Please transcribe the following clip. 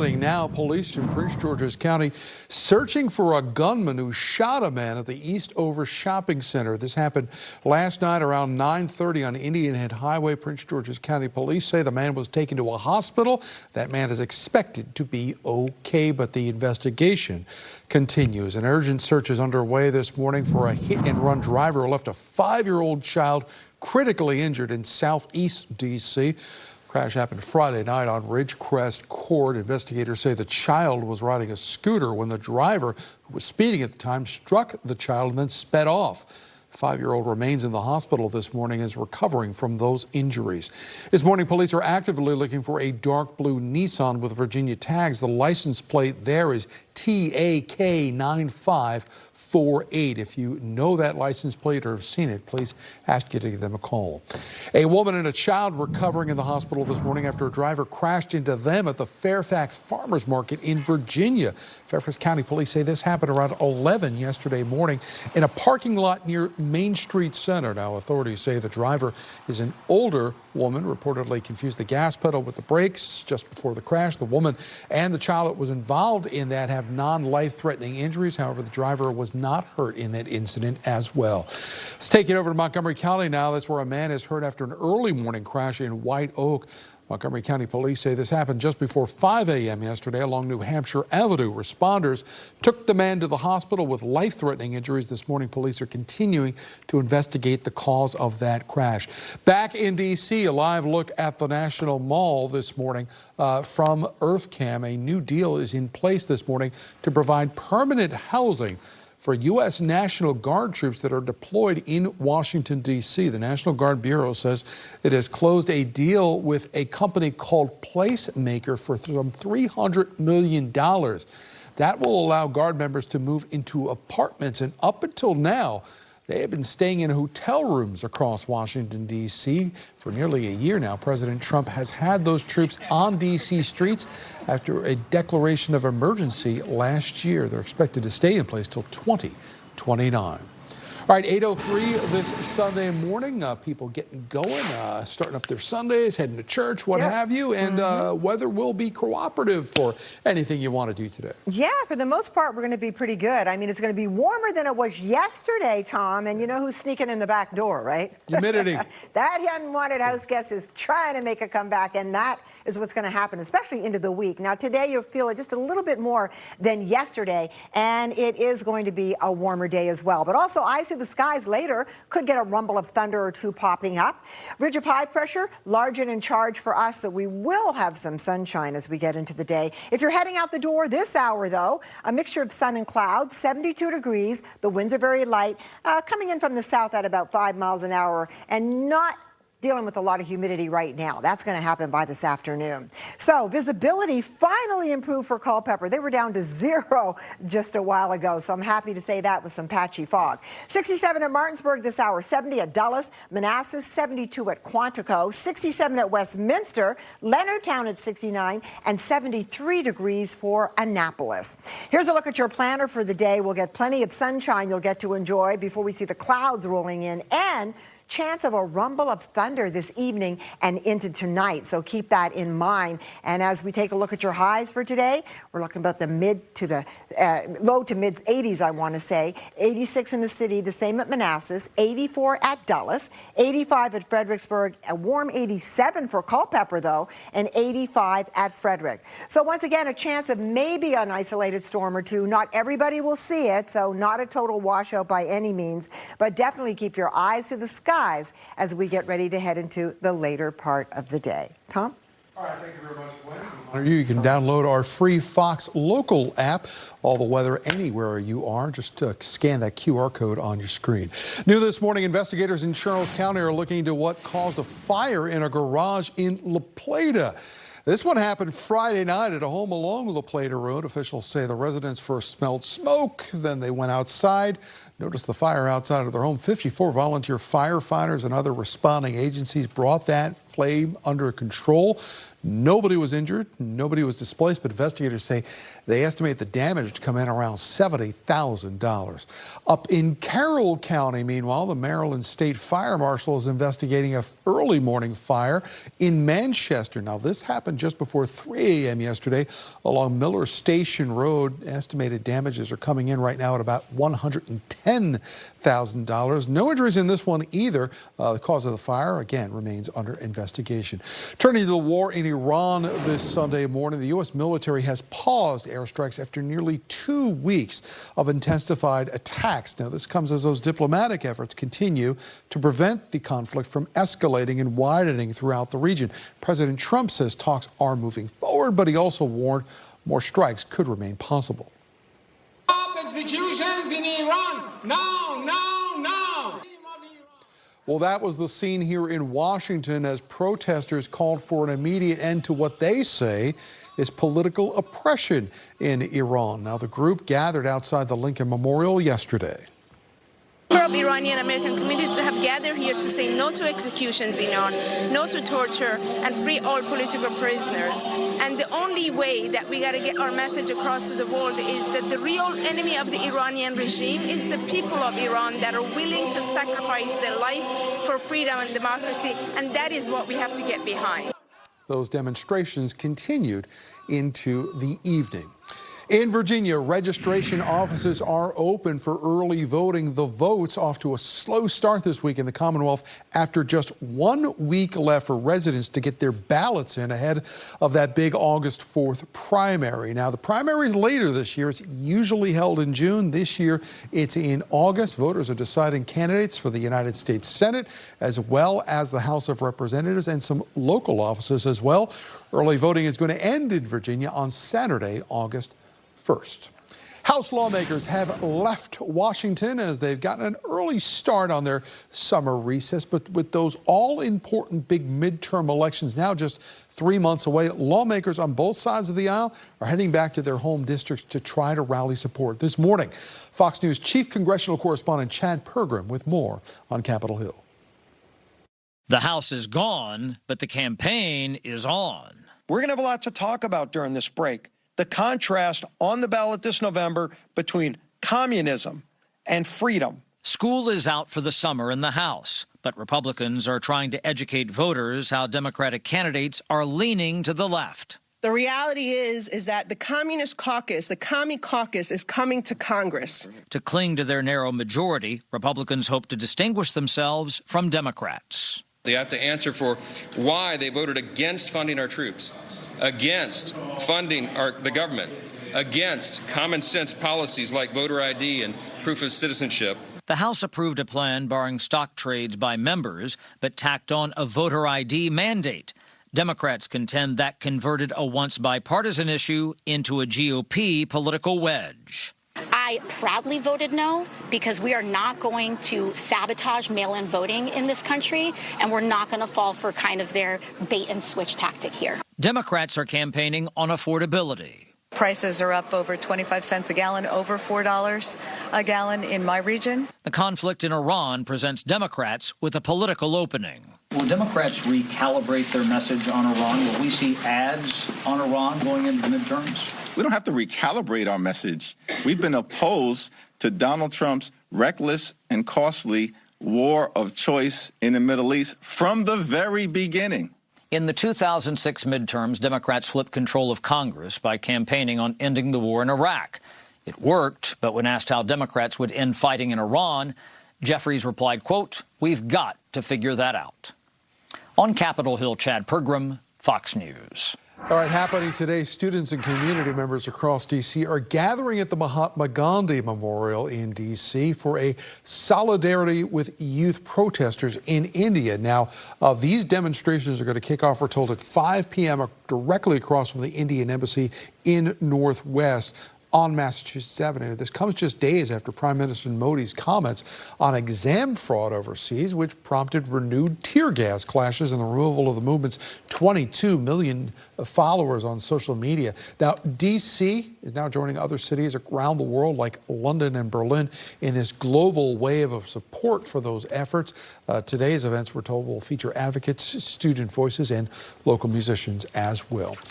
Now, police in Prince George's County searching for a gunman who shot a man at the Eastover shopping center. This happened last night around 9:30 on Indian Head Highway. Prince George's County police say the man was taken to a hospital. That man is expected to be okay, but the investigation continues. An urgent search is underway this morning for a hit-and-run driver who left a 5-year-old child critically injured in southeast D.C. Crash happened Friday night on Ridgecrest Court. Investigators say the child was riding a scooter when the driver, who was speeding at the time, struck the child and then sped off. 5-year-old remains in the hospital this morning, is recovering from those injuries. This morning, police are actively looking for a dark blue Nissan with Virginia tags. The license plate there is TAK9548. If you know that license plate or have seen it, please ask you to give them a call. A woman and a child recovering in the hospital this morning after a driver crashed into them at the Fairfax Farmers Market in Virginia. Fairfax County police say this happened around 11 yesterday morning in a parking lot near Main Street Center. Now, authorities say the driver is an older woman, reportedly confused the gas pedal with the brakes just before the crash. The woman and the child that was involved in that have non-life-threatening injuries. However, the driver was not hurt in that incident as well. Let's take it over to Montgomery County now. That's where a man is hurt after an early morning crash in White Oak. Montgomery County police say this happened just before 5 a.m. yesterday along New Hampshire Avenue. Responders took the man to the hospital with life-threatening injuries. This morning, police are continuing to investigate the cause of that crash. Back in D.C., a live look at the National Mall this morning from EarthCam. A new deal is in place this morning to provide permanent housing for U.S. National Guard troops that are deployed in Washington, D.C. The National Guard Bureau says it has closed a deal with a company called Placemaker for some $300 million. That will allow Guard members to move into apartments, and up until now, they have been staying in hotel rooms across Washington, D.C. For nearly a year now. President Trump has had those troops on D.C. streets after a declaration of emergency last year. They're expected to stay in place till 2029. All right, 8:03 this Sunday morning. People getting going, starting up their Sundays, heading to church, what have you. And weather will be cooperative for anything you want to do today. Yeah, for the most part, we're going to be pretty good. I mean, it's going to be warmer than it was yesterday, Tom. And you know who's sneaking in the back door, right? Humidity. That unwanted house guest is trying to make a comeback, and that is what's going to happen, especially into the week. Now, today you'll feel it just a little bit more than yesterday, and it is going to be a warmer day as well. But also, eyes to the skies later could get a rumble of thunder or two popping up. Ridge of high pressure, large and in charge for us, so we will have some sunshine as we get into the day. If you're heading out the door this hour, though, a mixture of sun and clouds, 72 degrees. The winds are very light, coming in from the south at about 5 miles an hour, and not dealing with a lot of humidity right now. That's going to happen by this afternoon. So visibility finally improved for Culpeper. They were down to 0 just a while ago, so I'm happy to say that with some patchy fog. 67 at Martinsburg this hour, 70 at Dulles, Manassas, 72 at Quantico, 67 at Westminster, Leonardtown at 69, and 73 degrees for Annapolis. Here's a look at your planner for the day. We'll get plenty of sunshine you'll get to enjoy before we see the clouds rolling in, and chance of a rumble of thunder this evening and into tonight, so keep that in mind. And as we take a look at your highs for today, we're looking about the low to mid 80s, I want to say. 86 in the city, the same at Manassas, 84 at Dulles, 85 at Fredericksburg, a warm 87 for Culpeper though, and 85 at Frederick. So once again, a chance of maybe an isolated storm or two. Not everybody will see it, so not a total washout by any means, but definitely keep your eyes to the sky as we get ready to head into the later part of the day. Tom? All right, thank you very much, Gwen. You can download our free Fox Local app. All the weather anywhere you are. Just scan that QR code on your screen. New this morning, investigators in Charles County are looking into what caused a fire in a garage in La Plata. This one happened Friday night at a home along La Plata Road. Officials say the residents first smelled smoke, then they went outside, noticed the fire outside of their home. 54 volunteer firefighters and other responding agencies brought that flame under control. Nobody was injured, nobody was displaced, but investigators say they estimate the damage to come in around $70,000. Up in Carroll County, meanwhile, the Maryland State Fire Marshal is investigating an early morning fire in Manchester. Now, this happened just before 3 a.m. yesterday along Miller Station Road. Estimated damages are coming in right now at about $110,000. No injuries in this one either. The cause of the fire, again, remains under investigation. Turning to the war in Iran this Sunday morning, the U.S. military has paused airstrikes after nearly 2 weeks of intensified attacks. Now, this comes as those diplomatic efforts continue to prevent the conflict from escalating and widening throughout the region. President Trump says talks are moving forward, but he also warned more strikes could remain possible. Executions in Iran. No, no, no. Well, that was the scene here in Washington as protesters called for an immediate end to what they say is political oppression in Iran. Now, the group gathered outside the Lincoln Memorial yesterday. Pro-Iranian American communities have gathered here to say no to executions in Iran, no to torture, and free all political prisoners. And the only way that we got to get our message across to the world is that the real enemy of the Iranian regime is the people of Iran that are willing to sacrifice their life for freedom and democracy, and that is what we have to get behind. Those demonstrations continued into the evening. In Virginia, registration offices are open for early voting. The vote's off to a slow start this week in the Commonwealth after just 1 week left for residents to get their ballots in ahead of that big August 4th primary. Now, the primary is later this year. It's usually held in June. This year, it's in August. Voters are deciding candidates for the United States Senate, as well as the House of Representatives and some local offices as well. Early voting is going to end in Virginia on Saturday, August 1st. House lawmakers have left Washington as they've gotten an early start on their summer recess, but with those all-important big midterm elections now just 3 months away, lawmakers on both sides of the aisle are heading back to their home districts to try to rally support. This morning, Fox News Chief Congressional Correspondent Chad Pergram with more on Capitol Hill. The House is gone, but the campaign is on. We're going to have a lot to talk about during this break. The contrast on the ballot this November between communism and freedom. School is out for the summer in the House, but Republicans are trying to educate voters how Democratic candidates are leaning to the left. The reality is that the Communist Caucus, the Commie Caucus, is coming to Congress. To cling to their narrow majority, Republicans hope to distinguish themselves from Democrats. They have to answer for why they voted against funding our troops, against funding the government, against common sense policies like voter ID and proof of citizenship. The House approved a plan barring stock trades by members, but tacked on a voter ID mandate. Democrats contend that converted a once bipartisan issue into a GOP political wedge. I proudly voted no because we are not going to sabotage mail-in voting in this country, and we're not going to fall for kind of their bait-and-switch tactic here. Democrats are campaigning on affordability. Prices are up over 25 cents a gallon, over $4 a gallon in my region. The conflict in Iran presents Democrats with a political opening. Will Democrats recalibrate their message on Iran? Will we see ads on Iran going into the midterms? We don't have to recalibrate our message. We've been opposed to Donald Trump's reckless and costly war of choice in the Middle East from the very beginning. In the 2006 midterms, Democrats flipped control of Congress by campaigning on ending the war in Iraq. It worked, but when asked how Democrats would end fighting in Iran, Jeffries replied, quote, "We've got to figure that out." On Capitol Hill, Chad Pergram, Fox News. All right, happening today, students and community members across D.C. are gathering at the Mahatma Gandhi Memorial in D.C. for a solidarity with youth protesters in India. Now, these demonstrations are going to kick off, we're told, at 5 p.m. directly across from the Indian Embassy in Northwest. on Massachusetts Avenue. This comes just days after Prime Minister Modi's comments on exam fraud overseas, which prompted renewed tear gas clashes and the removal of the movement's 22 million followers on social media. Now, D.C. is now joining other cities around the world like London and Berlin in this global wave of support for those efforts. Today's events, we're told, will feature advocates, student voices, and local musicians as well.